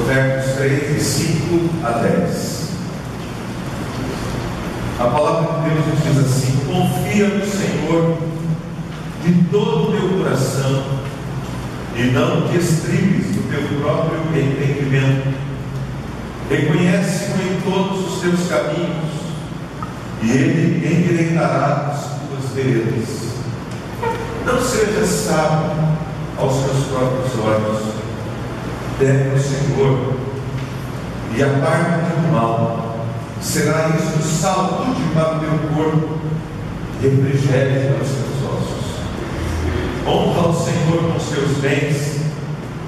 Provérbios 3, de 5 a 10. A palavra de Deus nos diz assim: confia no Senhor de todo o teu coração e não te estribes do teu próprio entendimento. Reconhece-o em todos os teus caminhos e Ele endireitará as tuas veredas. Não sejas sábio aos teus próprios olhos. Teme o Senhor e aparta-te do mal. Será isso saúde para o teu corpo, refrigério para os teus ossos. Honra o Senhor com os teus bens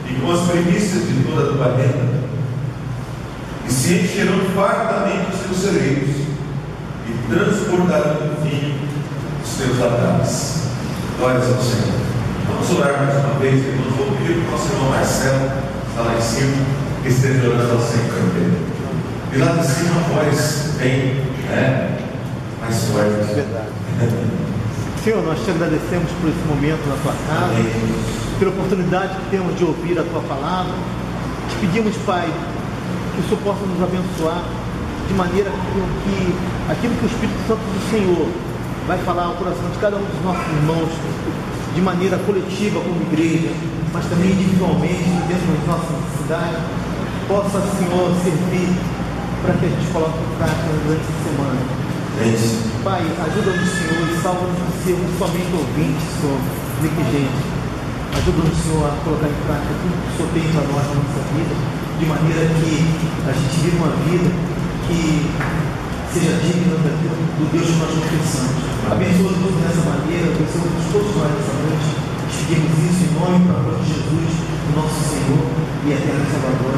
e com as primícias de toda a tua renda, e se encherão fartamente os teus celeiros e transbordarão de vinho os teus lagares. Glórias ao Senhor. Vamos orar mais uma vez, irmãos. Vou pedir para o nosso irmão Marcelo, que está lá em cima, que esteja orando ao Senhor dele. E lá de cima a voz bem mais forte. Verdade. Senhor, nós te agradecemos por esse momento na tua casa, pela oportunidade que temos de ouvir a tua palavra. Te pedimos, Pai, que o Senhor possa nos abençoar de maneira que aquilo que o Espírito Santo do Senhor vai falar ao coração de cada um dos nossos irmãos, de maneira coletiva como igreja, mas também individualmente, dentro das nossas necessidades, possa, Senhor, servir para que a gente coloque em prática durante a semana. Pai, ajuda-nos, Senhor, e salva-nos de sermos somente ouvintes, Senhor, negligentes. Ajuda-nos, Senhor, a colocar em prática tudo que o Senhor tem para nós na nossa vida, de maneira que a gente viva uma vida que seja digna do Deus que nós confessamos. Abençoa-nos dessa maneira, abençoa-nos todos nós nessa noite. Pedimos isso em nome e para a glória de Jesus, nosso Senhor e eterno Salvador.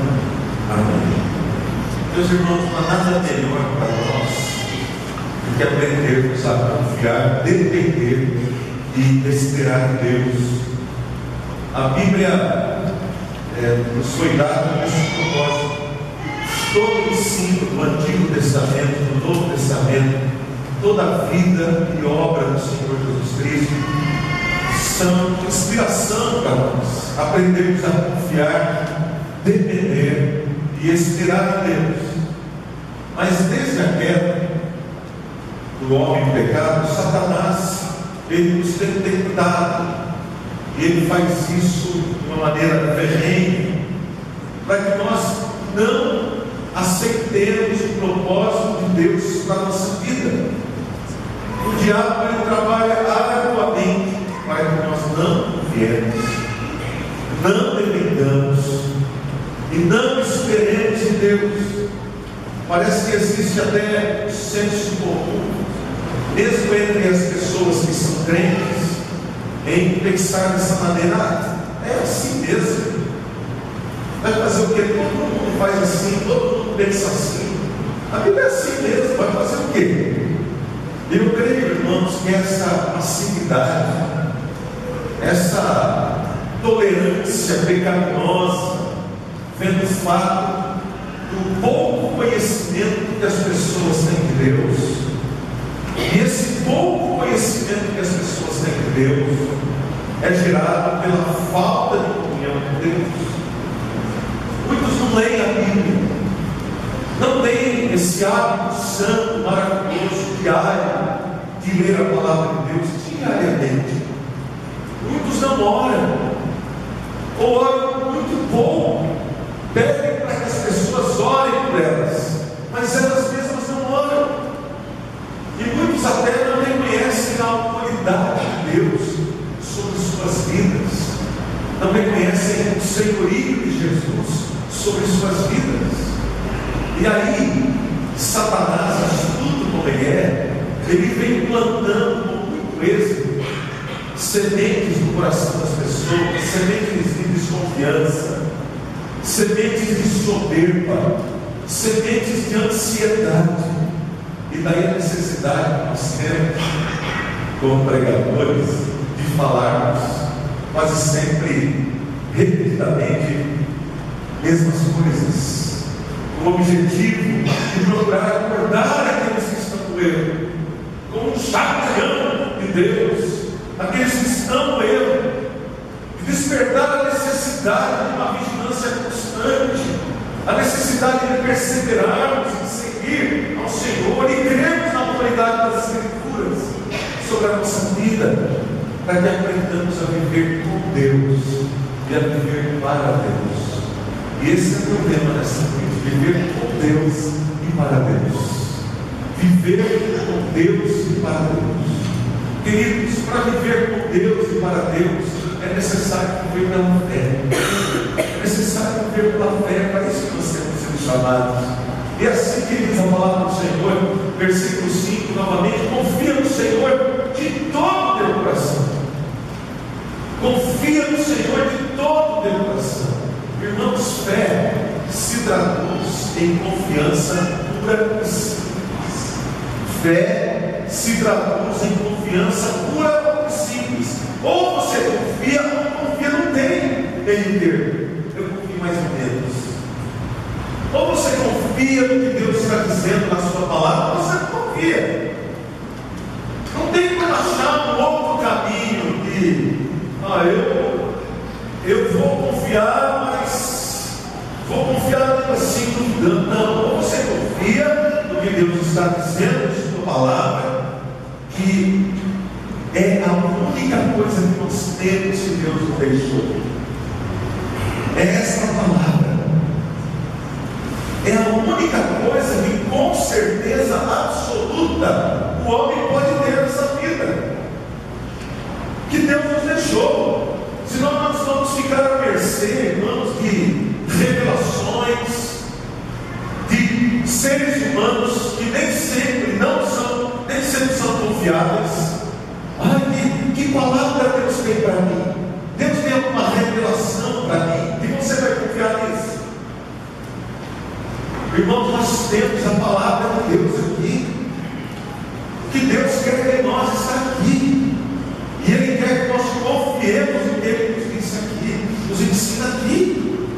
Amém. Meus irmãos, não há nada melhor para nós do que aprendermos a confiar, depender e esperar em Deus. A Bíblia nos foi dada nesse propósito. Todo o ensino do Antigo Testamento, do Novo Testamento, toda a vida e obra do Senhor Jesus Cristo são de inspiração para nós. Aprendemos a confiar, depender e esperar em Deus. Mas desde a queda do homem pecado, Satanás, ele nos tem tentado, e ele faz isso de uma maneira ferrenha, para que nós não aceitemos o propósito de Deus para a nossa vida. O diabo, ele trabalha arduamente para que nós não confiemos, não dependamos e não esperemos em Deus. Parece que existe até senso comum, mesmo entre as pessoas que são crentes, em pensar dessa maneira: é assim mesmo. Vai fazer o quê? Todo mundo faz assim, todo mundo pensa assim. A Bíblia é assim mesmo, vai fazer o quê? Eu creio, irmãos, que essa passividade, essa tolerância pecaminosa, vem do fato do pouco conhecimento que as pessoas têm de Deus. E esse pouco conhecimento que as pessoas têm de Deus é gerado pela falta de comunhão com Deus. Muitos não leem a Bíblia, não têm esse hábito santo, maravilhoso, diário, de ler a palavra de Deus diariamente. Muitos não oram, ou oram muito pouco, pedem para que as pessoas orem por elas, mas elas mesmas não oram. E muitos até não reconhecem a autoridade de Deus sobre suas vidas, não reconhecem o senhorio de Jesus sobre suas vidas. E aí, Satanás, astuto como ele vem plantando com muito êxito sementes no coração das pessoas, sementes de desconfiança, sementes de soberba, sementes de ansiedade. E daí a necessidade que nós temos, como pregadores, de falarmos quase sempre, repetidamente, mesmas coisas, com o objetivo de procurar acordar aqueles que estão com ele, como um chacoalhão de Deus, aqueles que estão com ele, de despertar a necessidade de uma vigilância constante, perseverarmos em seguir ao Senhor e crermos na autoridade das Escrituras sobre a nossa vida, para que aprendamos a viver com Deus e a viver para Deus. E esse é o meu lema nessa noite: viver com Deus e para Deus. Viver com Deus e para Deus. Queridos, para viver com Deus e para Deus é necessário viver pela fé. É necessário viver pela fé. Para isso que nós temos sido chamados. E assim, queridos, a palavra do Senhor, versículo 5, novamente: confia no Senhor de todo o teu coração. Confia no Senhor de todo o teu coração. Irmãos, fé se traduz em confiança pura e simples. Fé se traduz em confiança pura e simples. Ou você confia ou não confia, não tem meio termo. Eu confio mais ou menos. Ou você confia no que Deus está dizendo na sua palavra, ou você não confia. Não tem como achar um outro caminho de eu vou confiar, mas vou confiar assim duvidando. Não, ou você confia no que Deus está dizendo na sua palavra, que é a única coisa que nós temos que Deus nos deixou. É essa palavra. É a única coisa que com certeza absoluta o homem pode ter nessa vida, que Deus nos deixou. Senão nós vamos ficar à mercê, irmãos, de revelações, de seres humanos que nem sempre são confiáveis. Ai, que palavra Deus tem para mim? Deus tem alguma revelação para mim? E você vai confiar nisso? Irmãos, nós temos a palavra de Deus aqui. O que Deus quer de nós está aqui. E Ele quer que nós confiemos no que Ele nos disse aqui, nos ensina aqui.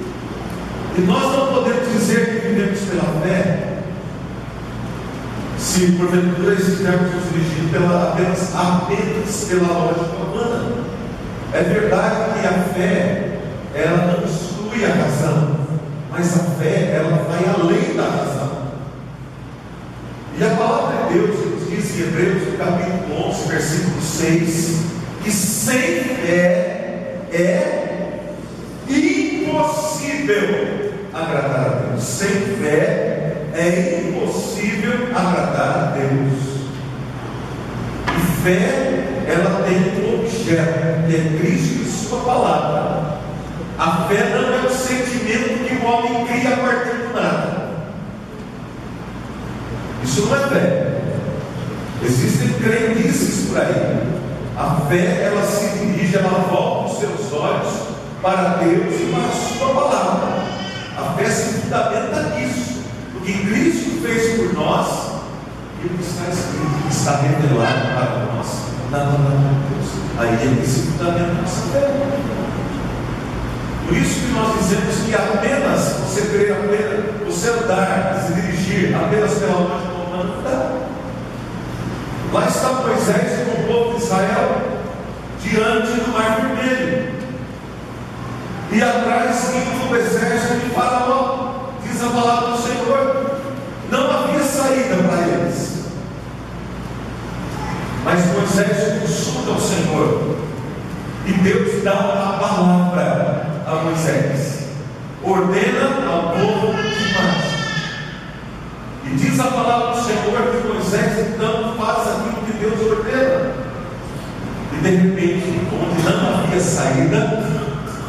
E nós não podemos dizer que vivemos pela fé, se porventura estivermos nos dirigindo apenas pela lógica humana. É verdade que a fé, ela não exclui a razão, mas a fé, ela vai além da razão. E a palavra de Deus nos diz em Hebreus, no capítulo 11, versículo 6, que sem fé é impossível agradar a Deus. Sem fé é impossível agradar a Deus. E fé, ela tem um objeto, que é Cristo e sua palavra. A fé não é um sentimento que o homem cria a partir do nada. Isso não é fé. Existem crendices por aí. A fé, ela se dirige, ela volta os seus olhos para Deus e para a sua palavra. A fé se fundamenta nisso. O que Cristo fez por nós e o que está escrito, que está revelado para nós na palavra de Deus. Aí é que se fundamenta a nossa fé. Por isso que nós dizemos que apenas você crer, apenas você andar, se dirigir apenas pela lógica humana, não dá. Lá está Moisés com o povo de Israel diante do Mar Vermelho, e atrás vindo o exército de Faraó. Diz a palavra do Senhor: não havia saída para eles. Mas Moisés consulta o Senhor, e Deus dá a palavra a Moisés: ordena ao povo que marche. E diz a palavra do Senhor que Moisés então faz aquilo que Deus ordena. E de repente, onde não havia saída,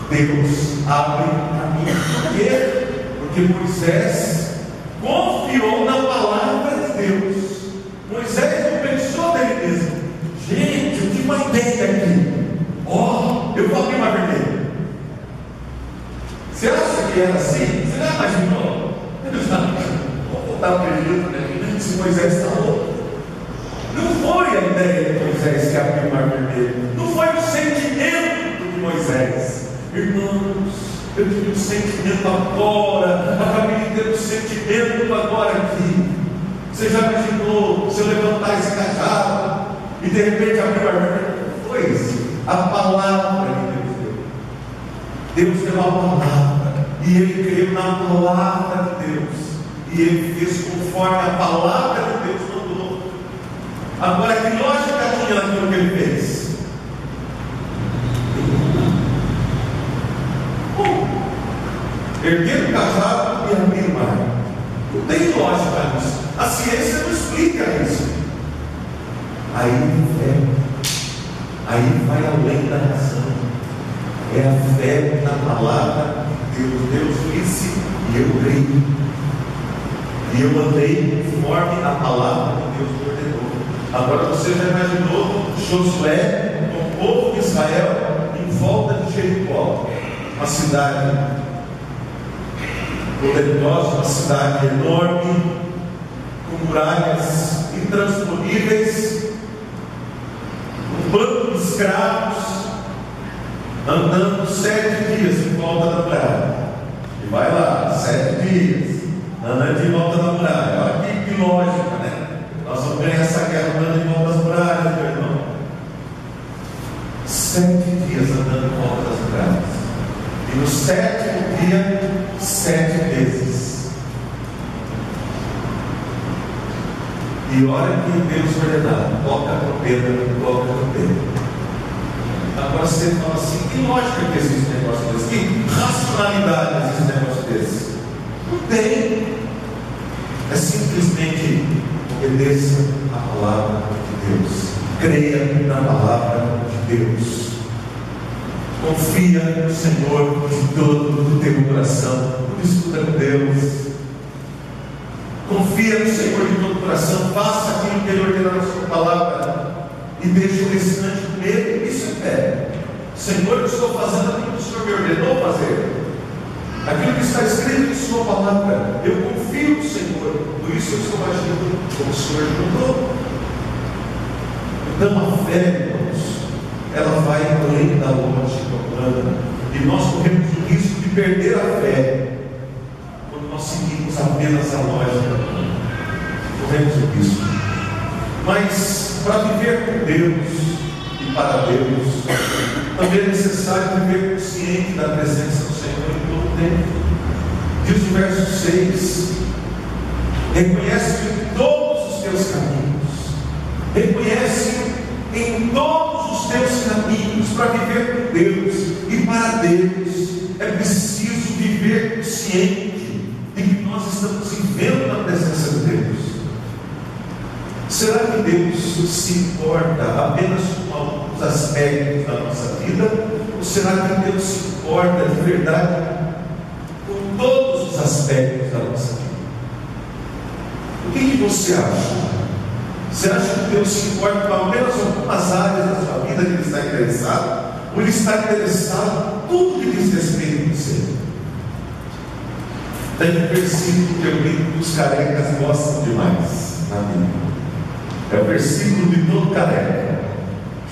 Deus abre o caminho. Por quê? Porque Moisés confiou na palavra de Deus. Moisés não pensou dele mesmo: gente, eu tive uma ideia aqui. Eu vou abrir uma vermelha. Você acha que era assim? Você não imaginou? Vou botar o período, né? Se Moisés está louco. Não foi a ideia de Moisés que abriu o mar vermelho. Não foi o sentimento de Moisés. Irmãos, eu tive um sentimento agora. Acabei de ter um sentimento agora aqui. Você já imaginou se eu levantar esse cajado e de repente abrir o mar vermelho? Não foi isso. A palavra de Deus deu. Deus deu a palavra. E ele creu na palavra de Deus. e ele fez conforme a palavra de Deus mandou. Agora, que lógica tinha naquilo que ele fez? Erguer o cajado e abrir o mar. Não tem lógica nisso. A ciência não explica isso. Aí vai além da razão. É a fé na palavra de Deus. Deus disse e eu creio. E eu andei conforme a palavra que Deus ordenou. Agora você já imaginou Josué com o povo de Israel em volta de Jericó, uma cidade poderosa, uma cidade enorme, com muralhas intransponíveis, um bando de escravos andando 7 dias em volta da muralha. E vai lá, 7 dias andando em volta da muralha. Olha que lógica, né? Nós vamos ganhar essa guerra andando em volta das muralhas, meu irmão. 7 dias andando em volta das muralhas. E no 7º dia, 7 vezes. E hora que Deus ordenar, toca a trompeta. Agora você fala assim, que lógica que existe um negócio desse? Que racionalidade existe um negócio desse? Não tem. É simplesmente obedeça a palavra de Deus. Creia na palavra de Deus. Confia no Senhor de todo o teu coração. Não discuta com Deus. Confia no Senhor de todo o coração. Faça aquilo que Ele ordenou na sua palavra. E deixa o restante com Ele. Isso é fé. Senhor, eu estou fazendo aquilo que o Senhor me ordenou fazer. Aquilo que está escrito em sua palavra. Eu confio no Senhor. Por isso eu estou agindo como o Senhor mandou. Então a fé, irmãos, ela vai além da lógica humana. E nós corremos o risco de perder a fé quando nós seguimos apenas a lógica humana. Corremos o risco. Mas para viver com Deus e para Deus, também é necessário viver consciente da presença do Senhor em todo o tempo. Diz o verso 6: reconhece em todos os teus caminhos, reconhece em todos os teus caminhos. Para viver com Deus e para Deus é preciso viver consciente de que nós estamos vivendo na presença de Deus. Será que Deus se importa apenas com alguns aspectos da nossa vida? Ou será que Deus se importa de verdade com todos os aspectos da nossa vida? O que você acha? Você acha que Deus se importa com apenas algumas áreas da sua vida que Ele está interessado? Ou Ele está interessado em tudo que diz respeito a você? Tem um versículo que eu brinco que os carecas gostam demais na Bíblia. É o versículo de todo careca,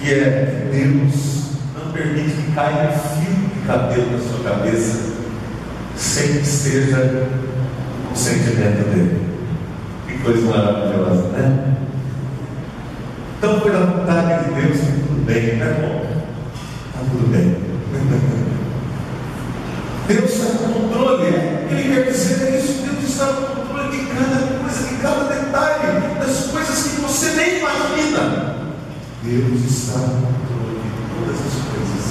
que é: Deus não permite que caia um fio de cabelo na sua cabeça sem que seja o sentimento dele. Que coisa maravilhosa, né? Então, pela vontade de Deus, está tudo bem, não é bom? Está tudo bem. Deus está no controle. Ele quer dizer isso. Deus está no controle de cada coisa, de cada detalhe, das coisas que você nem imagina. Deus está no controle de todas as coisas.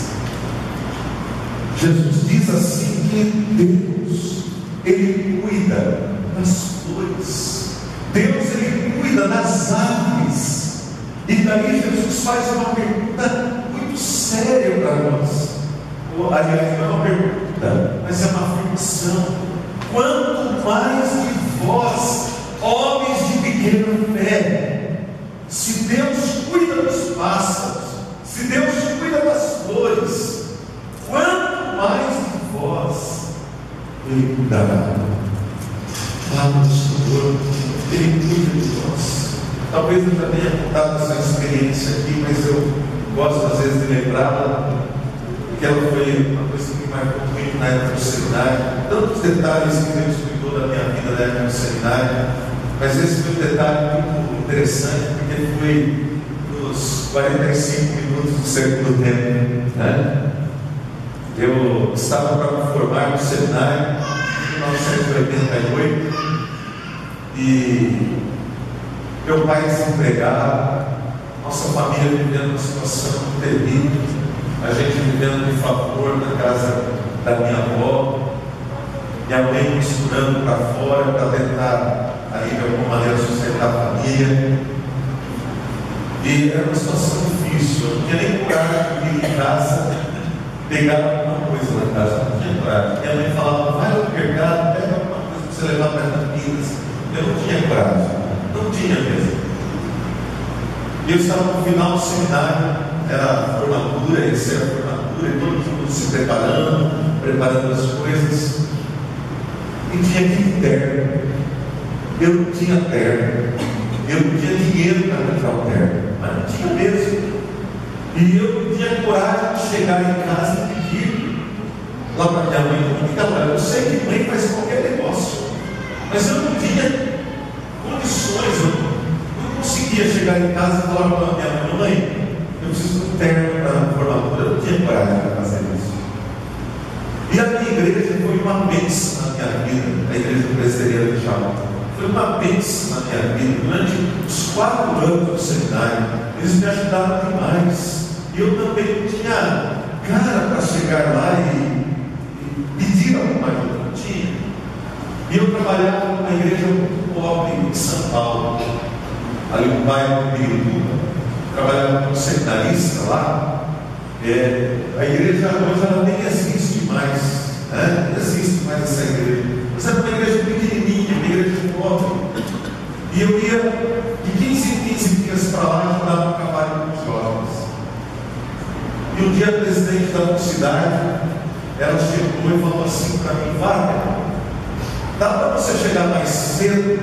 Jesus diz assim que Deus, Ele cuida das flores. Deus, Ele cuida das aves. E daí Jesus faz uma pergunta muito séria para nós. Aliás, não é uma pergunta, mas é uma afirmação. Quanto mais de vós, homens de pequena fé, se Deus cuida dos pássaros, se Deus cuida das flores, quanto mais de vós Ele cuidará. Fala do Senhor, Ele cuida de nós. Talvez eu já tenha contado essa experiência aqui, mas eu gosto às vezes de lembrá-la, porque ela foi uma coisa que me marcou muito na época do seminário. Tantos detalhes que Deus cuidou da minha vida na época do seminário, mas esse foi um detalhe muito interessante, porque foi nos 45 minutos do segundo tempo, né? Eu estava para me formar no seminário em 1988, E meu pai desempregado, nossa família vivendo uma situação terrível, a gente vivendo de favor na casa da minha avó, minha mãe misturando para fora para tentar aí de alguma maneira sustentar a família. E era uma situação difícil, eu não tinha nem coragem de vir em casa, pegar alguma coisa na casa, não tinha coragem. Minha mãe falava, vai no mercado, pega alguma coisa para você levar para as Campinas. Eu não tinha coragem, não tinha mesmo. E eu estava no final do seminário, era a formatura, essa era a formatura, e todo mundo se preparando as coisas. E tinha que ir terno. Eu não tinha terno. Eu não tinha dinheiro para comprar o terno, mas não tinha mesmo. E eu não tinha coragem de chegar em casa e pedir lá para minha mãe. Então, eu sei que mãe faz qualquer negócio, mas eu não tinha condições, eu não conseguia chegar em casa e falar para minha mãe, eu preciso de um terno para a formatura. Eu não tinha coragem para fazer isso. E a minha igreja foi uma bênção na minha vida, a igreja presbiteriana de Jaú. Foi uma bênção na minha vida. Durante os 4 anos do seminário, eles me ajudaram demais. E eu também não tinha cara para chegar lá e pedir alguma ajuda, não tinha. E eu trabalhava numa igreja muito pobre em São Paulo, ali no bairro de Pirituba. Trabalhava como seminarista lá. A igreja hoje ela nem existe mais, né? Não existe mais essa igreja. Mas era uma igreja pequenininha, uma igreja pobre. E eu ia de 15 em 15 dias para lá e ajudava a trabalho com os jovens. E um dia a presidente da mocidade, ela chegou e falou assim para mim, Wagner, dá para você chegar mais cedo?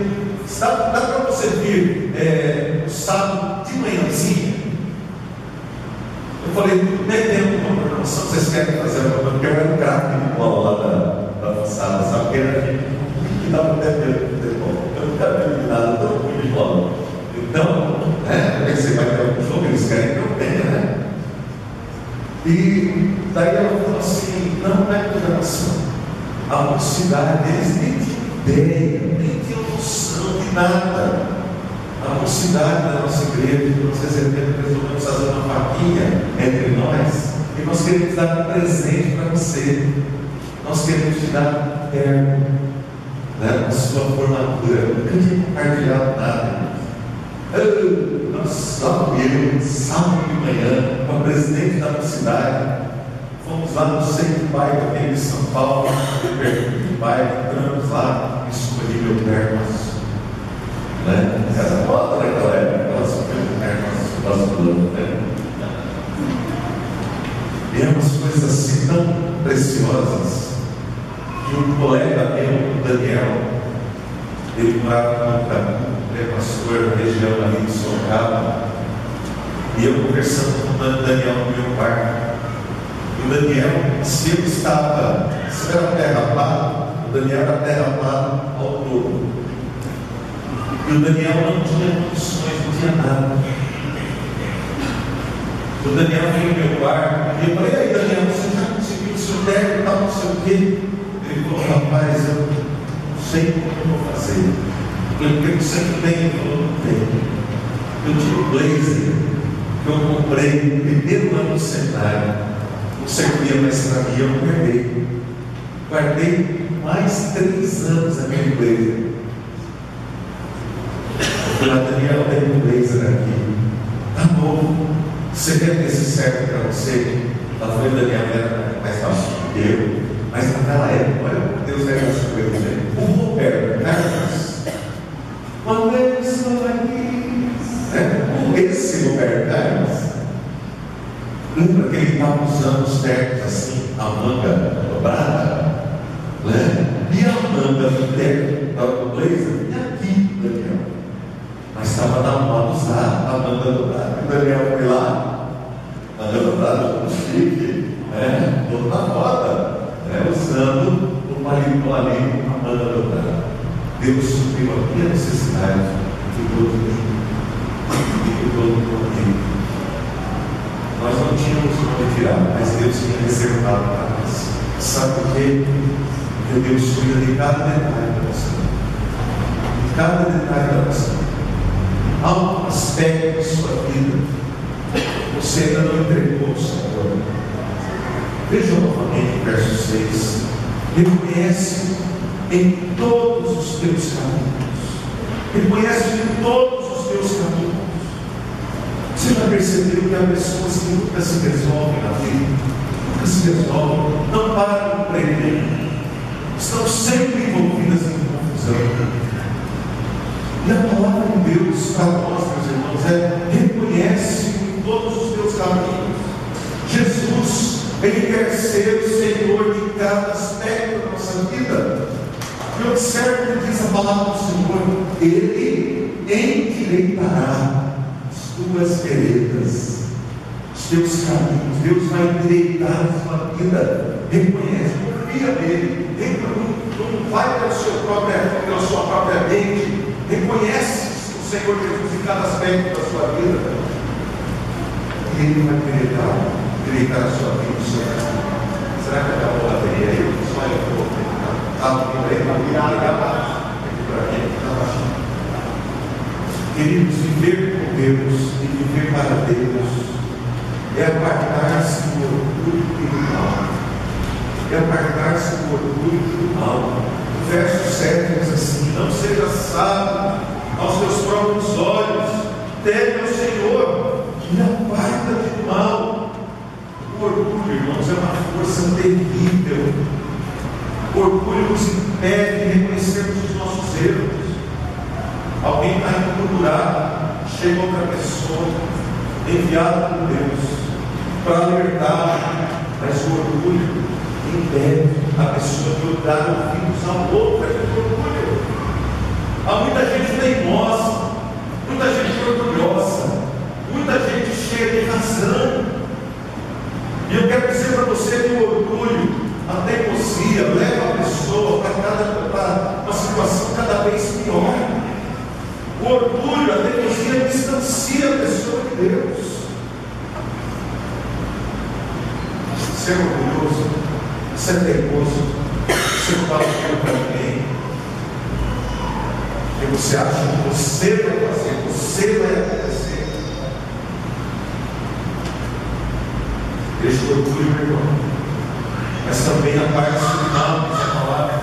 Dá para você vir no sábado de manhãzinha? Eu falei, tem tempo uma promoção, vocês querem fazer uma promoção? Porque eu era um craque de bola lá da passada, sabe? Porque era gente que dava até futebol. Eu nunca vi nada tão ruim de bola. Então, eu pensei, vai ter algum jogo, eles querem que eu tenha, né? E daí ela falou assim, não é programação. A mocidade deles nem tinha ideia, nem tinha noção de nada. A mocidade da nossa igreja, nós resolvemos fazer uma vaquinha entre nós e nós queremos dar um presente para você. Nós queremos te dar terno, né, na sua formatura. Eu nunca tinha compartilhado nada. Nós, sábado de manhã, com a presidente da mocidade, fomos lá no centro do bairro aqui de São Paulo, perto do bairro, entramos lá e escolhi meu terno. Né? Era moda naquela época, elas nosso plano, né? E é umas coisas assim tão preciosas que um colega meu, o Daniel, ele morava no Caminho, é pastor na região ali de Sorocaba, e eu conversando com o Daniel no meu quarto. E o Daniel, se era terra plana, o Daniel era terra plana ao todo. E o Daniel não tinha condições, não tinha nada. O Daniel veio no meu quarto e eu falei, aí Daniel, você já conseguiu o seu terno e tal, não sei o quê? Ele falou, rapaz, eu não sei como eu vou fazer. Eu falei, porque você não tem? Ele falou, não tem. Eu tinha um blazer que eu comprei no primeiro ano do seminário, não servia mais para mim, eu guardei. Guardei mais 3 anos aquele blazer. Eu falei, Daniel, tem um blazer aqui. Tá bom. Você quer que esse serve para você? Ela falou, Daniel, era mais fácil que eu. Mas naquela época, olha, Deus vai nas coisas, né? O Roberto Carlos, quando eu estou aqui, esse Roberto Carlos, lembra que ele estava usando os ternos assim, a manga dobrada, né? E a manga do terno, do blazer, e aqui, Daniel. Mas estava na moda usar a manga dobrada. O Daniel foi lá, a manga dobrada, com chique, todo na moda, usando o paletó ali, a manga dobrada. Deus supriu aqui a necessidade de todo mundo. Nós não tínhamos onde tirar, mas Deus tinha reservado para nós. Sabe por quê? Porque Deus cuida de cada detalhe da nossa vida. cada detalhe da nossa vida. Há um aspecto da sua vida que você ainda não entregou ao Senhor. Veja novamente o verso 6. Reconhece em todos os teus caminhos. Reconhece em todos os teus caminhos. Você já percebeu que há pessoas que nunca se resolvem na vida, nunca se resolvem, não param de empreender, estão sempre envolvidas em confusão. E a palavra de Deus para nós, meus irmãos, é: reconhece em todos os teus caminhos. Jesus, Ele quer ser o Senhor de cada aspecto da nossa vida. E observe o que diz a palavra do Senhor: Ele endireitará tuas veredas, os teus caminhos. Deus vai endireitar a sua vida. Reconhece, confia nele. Não vai pela sua própria mente. Reconhece o Senhor Jesus em cada aspecto da sua vida. E Ele vai endireitar a sua vida. Será que acabou a bateria aí? Só eu vou Queridos, viver com Deus e viver para Deus é apartar-se do orgulho e do mal. É apartar-se do orgulho e do mal. O verso 7 diz assim: não seja sábio aos teus próprios olhos, teme ao Senhor e aparta-te do mal. O orgulho, irmãos, é uma força terrível. O orgulho nos impede de reconhecermos os nossos erros. Alguém está indo para o buraco, chega outra pessoa, enviada por Deus, para alertar, mas o orgulho impede a pessoa de dar ouvidos ao outro. É orgulho. Há muita gente teimosa, muita gente orgulhosa, muita gente cheia de razão. E eu quero dizer para você que o orgulho, a teimosia, leva a pessoa para uma situação cada vez pior. O orgulho, a teimosia distancia a pessoa de Deus. Ser orgulhoso, ser teimoso, você não fala para ninguém. E você acha que você vai fazer, você vai acontecer. Deixa o orgulho, meu irmão. Mas também a parte final dessa palavra.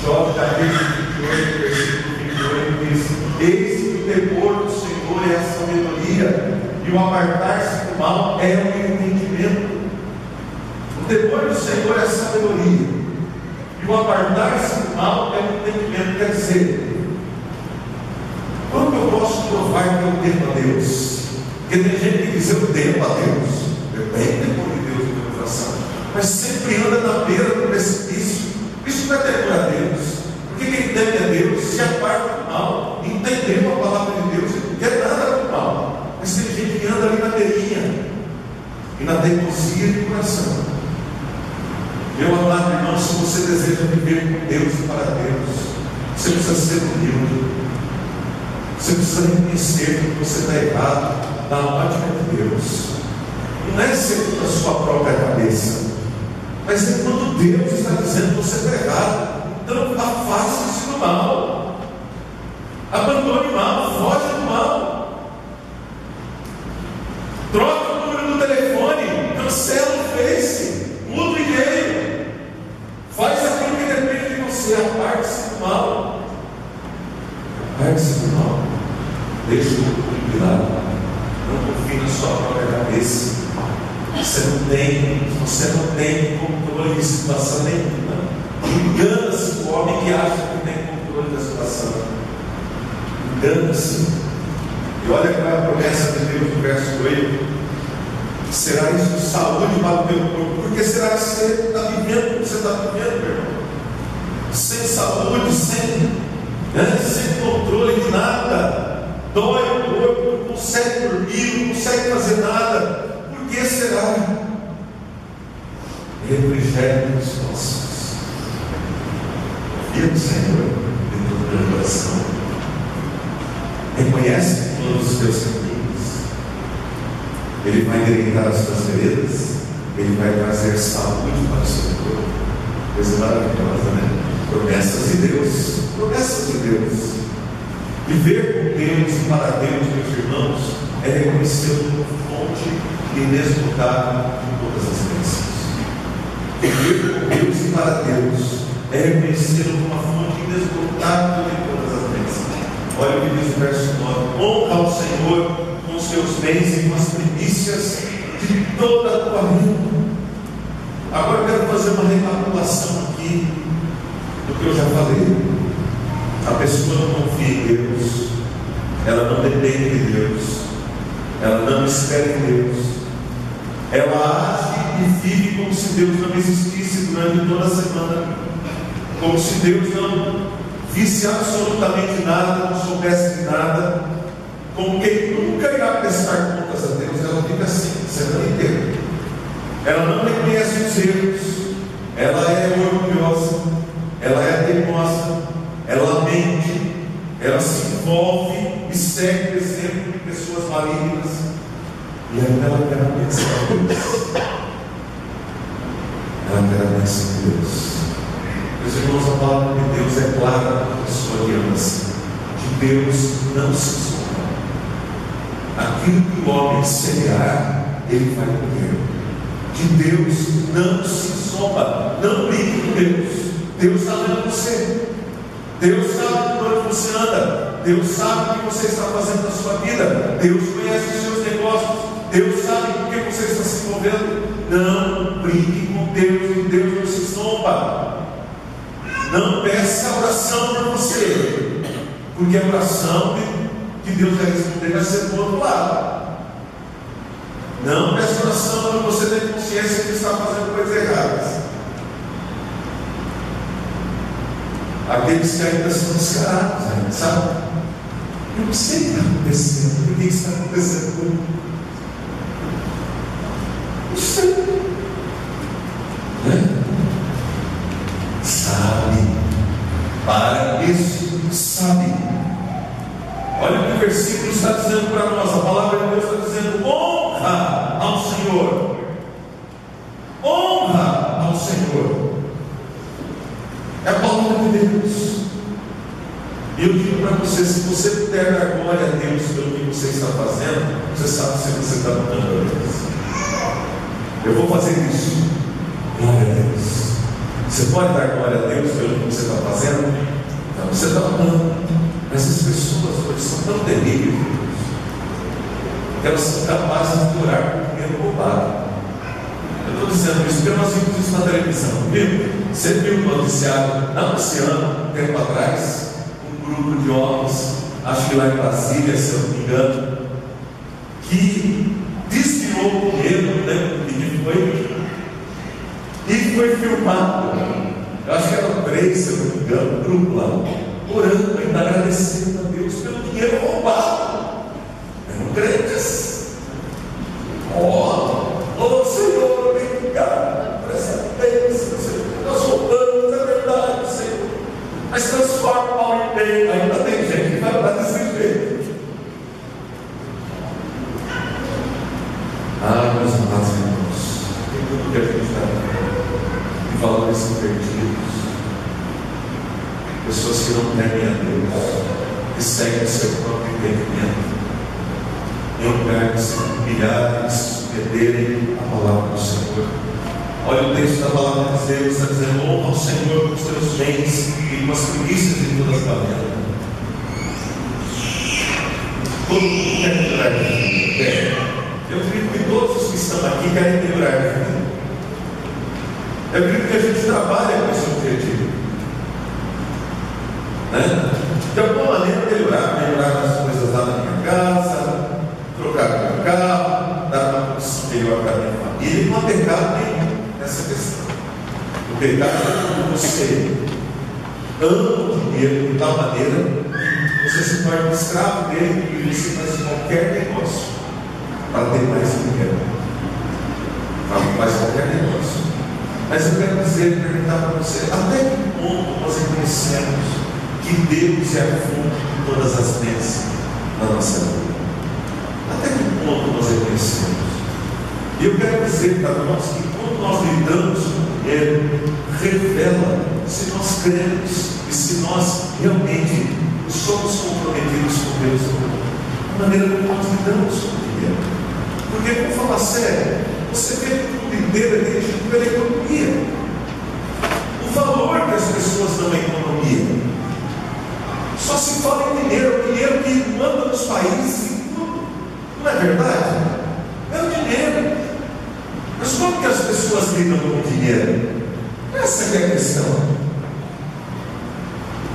Jó, capítulo 28, versículo 28, diz: eis que o temor do Senhor é a sabedoria, e o apartar-se do mal é o entendimento. O temor do Senhor é a sabedoria, e o apartar-se do mal é o entendimento. Quer dizer, quando eu posso provar que eu devo a Deus? Porque tem gente que diz: eu devo a Deus. Eu tenho temor de Deus no meu coração, mas sempre anda na beira do precipício. Isso não é temor a Deus. Porque quem teme a Deus se aparta do mal, entendeu a palavra de Deus, não quer nada do mal. Mas tem gente que anda ali na beirinha e na teimosia de coração. Meu amado irmão, se você deseja viver com Deus e para Deus, você precisa ser humilde. Você precisa reconhecer que você está errado na ótica de Deus. Não é segundo a sua própria cabeça, mas é quando Deus está dizendo que você está errado. Então afaste-se do mal, abandone o mal, foge do mal, troca o número do telefone, cancela o Face, muda o e-mail, faz aquilo que depende de você. Aparte-se do mal, aparte-se do mal, deixe o orgulho de lado, não confie na sua própria cabeça. Você não tem controle de situação nenhuma. Engana-se o homem que acha que tem controle da situação. Engana-se. E olha qual é a promessa de Deus no verso 8: será isso saúde para o teu corpo. Porque será que você está vivendo o que você está vivendo, meu irmão? Sem saúde, sem controle de nada, dói o corpo, não consegue dormir, não consegue fazer nada. Por que será? Refrigério dos ossos. Confia no Senhor de todo o teu coração. Reconhece todos os teus caminhos. Ele vai endireitar as tuas veredas. Ele vai trazer saúde para o seu corpo. Coisa maravilhosa, né? Promessas de Deus. Promessas de Deus. Viver com Deus e para Deus, meus irmãos, é reconhecer uma fonte inesgotável de todas as bênçãos. Viver com Deus e para Deus é reconhecer uma fonte inesgotável de todas as bênçãos. Olha o que diz o verso 9: honra ao Senhor com os seus bens e com as primícias de toda a tua vida. Agora eu quero fazer uma recapitulação aqui do que eu já falei. A pessoa não confia em Deus, ela não depende de Deus, ela não espera em Deus, ela age e vive como se Deus não existisse durante toda a semana, como se Deus não visse absolutamente nada, não soubesse de nada, como quem nunca irá prestar contas a Deus. Ela fica assim a semana inteira. Ela não reconhece os erros, ela é orgulhosa, ela é teimosa, ela mente, ela se envolve e segue o exemplo de pessoas malignas, e ela quer a bênção de Deus. Ela quer a bênção de Deus. Meus irmãos, a palavra de Deus é clara para a pessoa que ama assim: de Deus não se zomba. Aquilo que o homem semear, ele vai colher. De Deus não se zomba. Não brigue com Deus. Deus está vendo você. Deus sabe por onde você anda. Deus sabe o que você está fazendo na sua vida. Deus conhece os seus negócios. Deus sabe com que você está se envolvendo. Não brigue com Deus. Deus não se zomba. Não peça oração para você, porque a oração que Deus vai responder vai ser do outro lado. Não peça oração para você ter consciência que está fazendo coisas erradas. Aqueles que ainda são descarados, sabe? Eu não sei o que está acontecendo. Por que está acontecendo comigo? Não sei. Sabe. Para isso, sabe. Olha o que o versículo está dizendo para nós. A palavra de Deus está dizendo: honra ao Senhor. Honra ao Senhor. É a palavra de Deus. E eu digo para você: se você puder dar glória a Deus pelo que você está fazendo, você sabe se você está dando glória a Deus. Eu vou fazer isso. Glória a Deus. Você pode dar glória a Deus pelo que você está fazendo? Não, você está dando. Mas as pessoas hoje são tão terríveis que elas são capazes de orar com dinheiro roubado. Eu estou dizendo isso porque nós vimos isso na televisão, viu? Você viu o noticiário, não esse ano, um tempo atrás, um grupo de homens, acho que lá em Brasília, se eu não me engano, que desviou o dinheiro, não lembro o que foi, e foi filmado. Eu acho que eram 3, se eu não me engano, um grupo lá, orando, ainda agradecendo a Deus pelo dinheiro roubado. Eram crentes. Oh Senhor, obrigado por essa bênção, Senhor. Nós roubamos, é verdade, Senhor. Mas transforma mal em bem. Ainda tem gente que vai lá desse jeito. Meus amados irmãos, tem tudo que a gente está vendo, de valores perdidos, pessoas que não temem a Deus, que seguem o seu próprio entendimento, em lugar de se humilharem e se submeterem à palavra do Senhor. Olha o texto da palavra de Deus, está dizendo: honra ao Senhor com os teus bens e com as primícias de toda a tua vida. Todo mundo quer melhorar de vida. Eu acredito que todos os que estão aqui querem melhorar de vida. Eu acredito que a gente trabalha com esse objetivo, né? De alguma maneira melhorar as coisas lá na minha casa, trocar o meu carro, dar uma condição melhor para a minha família. E não há pecado nenhum nessa questão. O pecado é quando você ama o dinheiro de tal maneira que você se torna escravo dele e você faz qualquer negócio para ter mais dinheiro. Faz qualquer negócio. Mas eu quero perguntar para você: até que ponto nós reconhecemos que Deus é a fonte de todas as bênçãos na nossa vida? Até que ponto nós reconhecemos? E eu quero dizer para nós que quando nós lidamos com o dinheiro, revela se nós cremos e se nós realmente somos comprometidos Deus, a maneira como nós lidamos com o dinheiro. Porque, vamos falar sério, você vê que o mundo inteiro é dirigido pela economia. O valor que as pessoas dão à economia. Só se fala em dinheiro, o dinheiro que manda nos países e tudo. Não é verdade? É o dinheiro. Mas como que as pessoas lidam com o dinheiro? Essa é a questão.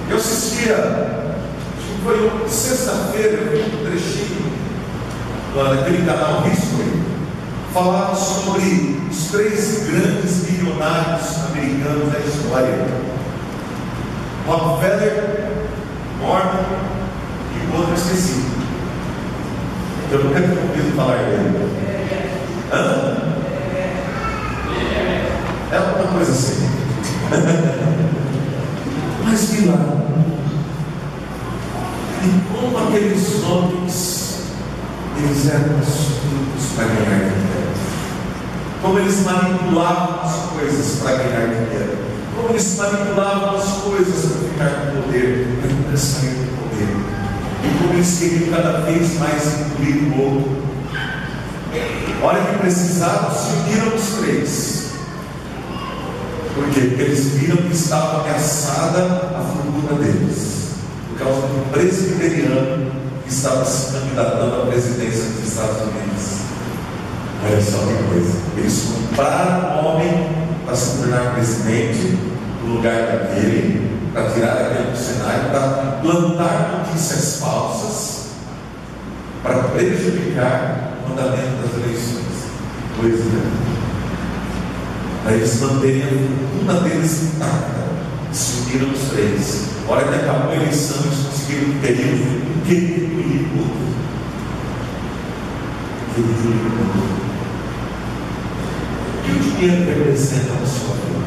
Eu assistia, acho que foi sexta-feira, eu vi um trechinho naquele canal History, falava sobre os 3 grandes bilionários americanos da história: Rockefeller, Morgan e o outro esqueci. Eu nunca tinha ouvido falar dele. É uma coisa assim. Mas vi lá, e como aqueles homens, eles eram astutos para ganhar dinheiro, como eles manipulavam as coisas para ganhar dinheiro, como eles manipulavam as coisas para ficar com poder, para sair do poder, e como eles queriam cada vez mais incluir o outro. A hora que precisavam, se uniram os 3. Por quê? Porque eles viram que estava ameaçada a fortuna deles, por causa de um presbiteriano que estava se candidatando à presidência dos Estados Unidos. Olha só que coisa. Eles compraram um homem para se tornar presidente no lugar daquele, para tirar aquele do cenário, para plantar notícias falsas, para prejudicar o andamento das eleições. Pois é. Para eles manterem a fortuna deles intacta, se uniram os 3. A hora que acabou a eleição, eles conseguiram um querido inimigo. E o dinheiro representa na sua vida?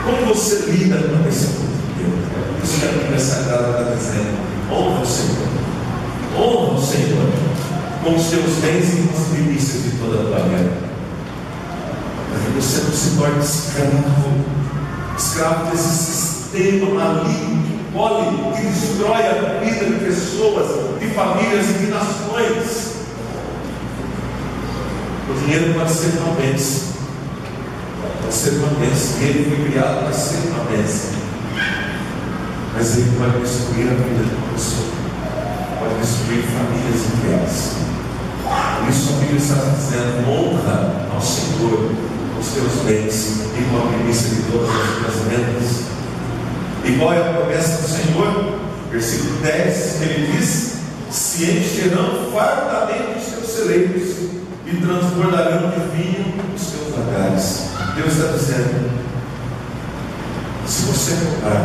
Como você lida com esse dinheiro? Isso que a Bíblia Sagrada está dizendo: honra o Senhor, honra o Senhor com os teus bens e com as primícias de toda a tua vida. Para que você não se torne escravo desse sistema maligno que pode, que destrói a vida de pessoas, de famílias e de nações. O dinheiro pode ser uma bênção, pode ser uma bênção, ele foi criado para ser uma bênção, mas ele pode destruir a vida de uma pessoa, pode destruir famílias inteiras. Por isso a Bíblia está dizendo: honra ao Senhor os teus bens e com a primícia de todas as tuas vendas. E qual é a promessa do Senhor? Versículo 10, ele diz: se encherão fartamente os teus celeiros e transbordarão de vinho os teus lagares. Deus está dizendo: se você comprar,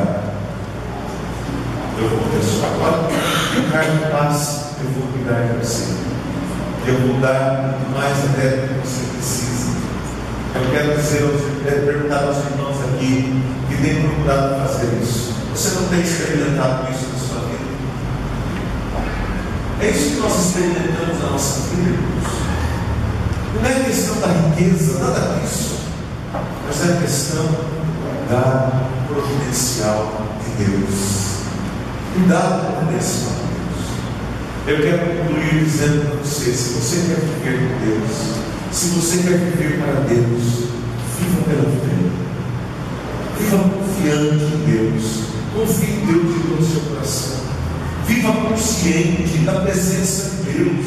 eu vou abençoar, ficar em paz, eu vou cuidar de você, eu vou dar mais até do que você precisa. Eu quero dizer, perguntar aos irmãos aqui que têm procurado fazer isso: você não tem experimentado isso na sua vida? É isso que nós experimentamos na nossa vida, irmãos. Não é questão da riqueza, nada disso, mas é questão da providencial de Deus. Cuidado providencial de Deus. Eu quero concluir dizendo para você: se você quer viver com Deus, se você quer viver para Deus, viva pela fé, viva confiante em Deus, confie em Deus de todo o seu coração, viva consciente da presença de Deus,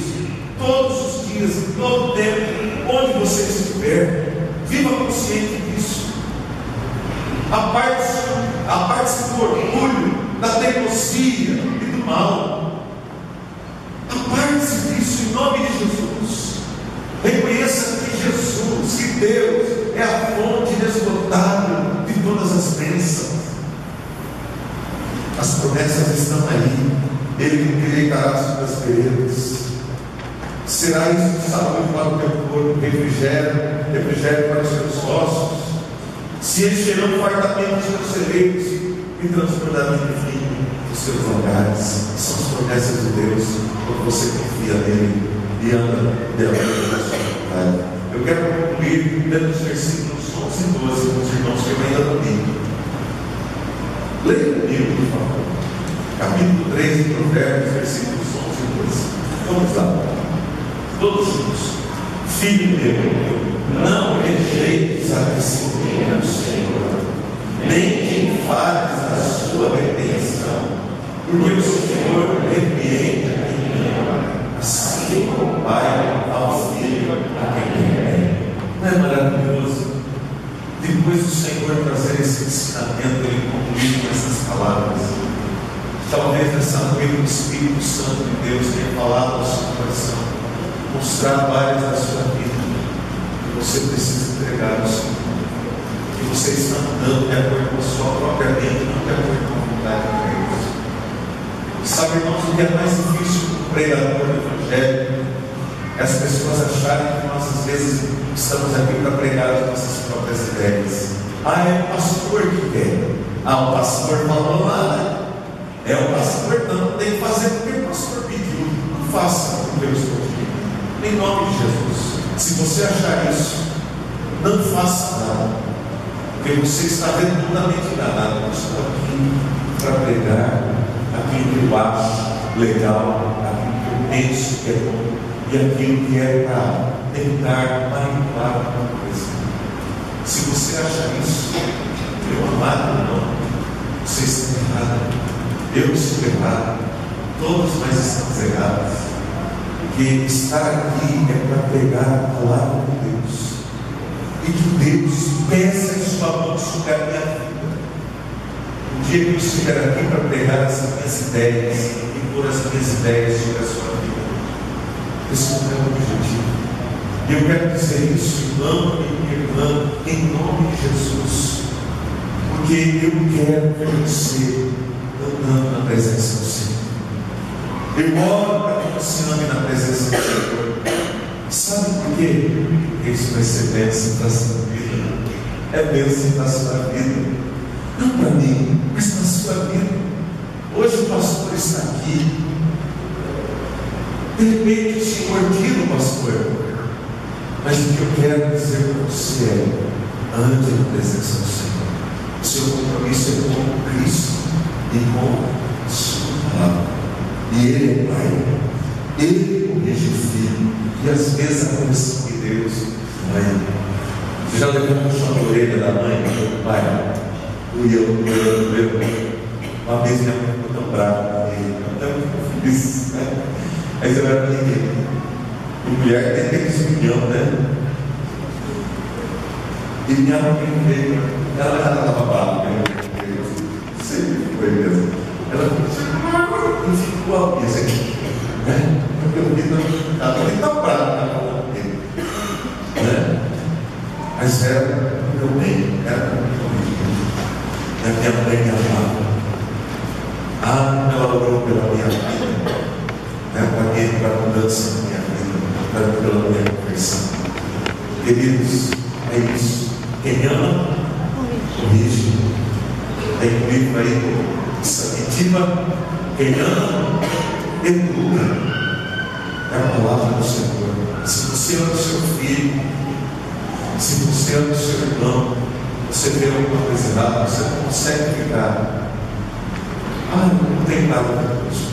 todos os dias, em todo o tempo, onde você estiver, viva consciente disso. Aparte-se do orgulho, da teimosia e do mal. Aparte-se disso em nome de Jesus. Reconheça que Jesus, que Deus, é a fonte inesgotável de todas as bênçãos. As promessas estão aí. Ele endireitará as suas veredas. Será isso saúde para o teu corpo, refrigério para os teus ossos. Se encherão fartamente os teus celeiros e transbordarão de vinho os teus lugares. São as promessas de Deus, quando você confia nele e anda dela da sua vontade. Eu quero concluir lendo os versículos 11 e 12 com os irmãos que ainda comigo. Leia comigo, por favor. capítulo 3 de Provérbios, versículos 11 e 12. Vamos lá, todos juntos. Filho meu, não rejeites a disciplina do Senhor, nem te enfades da sua repreensão, porque o Senhor repreende a quem ama, assim como o Pai ao filho a quem quer. Não é maravilhoso? Depois do Senhor trazer esse ensinamento, Ele concluiu com essas palavras. Talvez nessa noite o Espírito Santo de Deus tenha falado ao seu coração, mostrado áreas da sua vida que você precisa entregar ao Senhor, que você está andando de acordo com a sua própria mente, não de acordo com a vontade de Deus. Sabe, irmãos, o que é mais difícil para o pregador do Evangelho é as pessoas acharem que nós às vezes estamos aqui para pregar as nossas próprias ideias. É o pastor que quer. O pastor falou lá, né? É o pastor, então não tem que fazer porque o pastor pediu. Não faça porque eu estou pedindo. Em nome de Jesus. Se você achar isso, não faça nada, porque você está redondamente enganado. Eu estou aqui para pregar aquilo que eu acho legal, aquilo que eu penso que é bom, e aquilo que é para tentar manipular alguma coisa. Se você achar isso, meu amado irmão, você está errado. Eu estou errado. Todos nós estamos errados. Porque estar aqui é para pregar a palavra de Deus. E que Deus peça em sua mão sobre a minha vida. Um dia que eu estiver aqui para pregar as minhas ideias e pôr as minhas ideias sobre a sua vida. Esse não é o objetivo. E eu quero dizer isso, irmão e irmã, em nome de Jesus. Porque eu quero ver você andando na presença do Senhor. Eu oro para que você ande na presença do Senhor. Sabe por quê? Porque isso vai ser bênção para a sua vida. É bênção para a sua vida. Não para mim, mas para a sua vida. Hoje o pastor está aqui. De repente o Senhor tira o pastor. Mas o que eu quero dizer para você é: ande na presença do Senhor. O seu compromisso é com Cristo e com a sua palavra. E Ele é Pai. Ele corrige o filho. E às vezes a correção de Deus, mãe. Você já levantou a orelha da mãe, do pai? Uma vez minha mãe ficou tão brava comigo, tão feliz, né? Aí você vai para ninguém. Mulher tem aqueles milhão, né? E minha mãe veio, ela estava brava, sempre foi mesmo. Ela ficou a mesa aqui, né? Porque eu vi tão brava, né? Mas era o meu bem, era o meu bem. E a minha mãe me amava. Ela orou pela minha vida, né? Para a mudança da minha vida, pela minha conversão. Queridos, é isso. Quem ama, corrige. Tem um livro aí, Sabitiva. Quem ama, educa. É a palavra do Senhor. Se você ama o seu filho, se você ama o seu irmão, você vê alguma coisa errada, você não consegue ficar. Não tem nada com isso.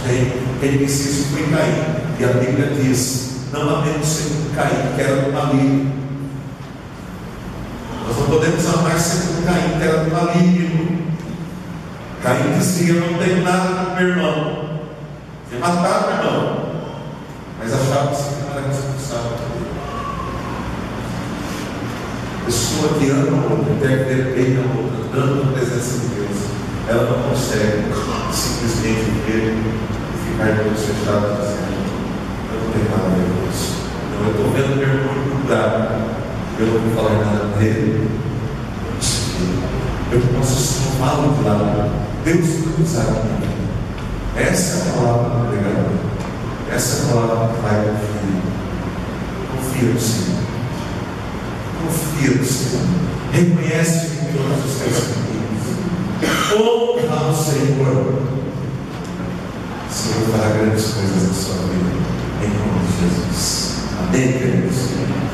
Quem disse isso foi Caim. E a Bíblia diz: não amemos sempre Caim, que era do maligno. Nós não podemos amar sempre Caim, que era do maligno. Caim dizia: eu não tenho nada com meu irmão. Ia matar o irmão. Mas achava que não era responsável. Pessoa que ama a outra, quer ver bem a outra, dando na presença de Deus, ela não consegue simplesmente ver e ficar de olhos fechados dizendo: eu não tenho nada a ver com isso. Não, eu estou vendo meu irmão mudar, eu não vou falar nada para ele. Eu posso salvá-lo de lá. Deus vai usar a minha vida. Essa é a palavra do pregador. Essa é a palavra que vai ao filho. Confia no Senhor. Confia no Senhor. Reconhece em todos os teus caminhos. Honra ao Senhor. O Senhor fará grandes coisas na sua vida. Em nome de Jesus. Amém, queridos.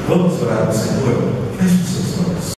Vamos orar ao Senhor.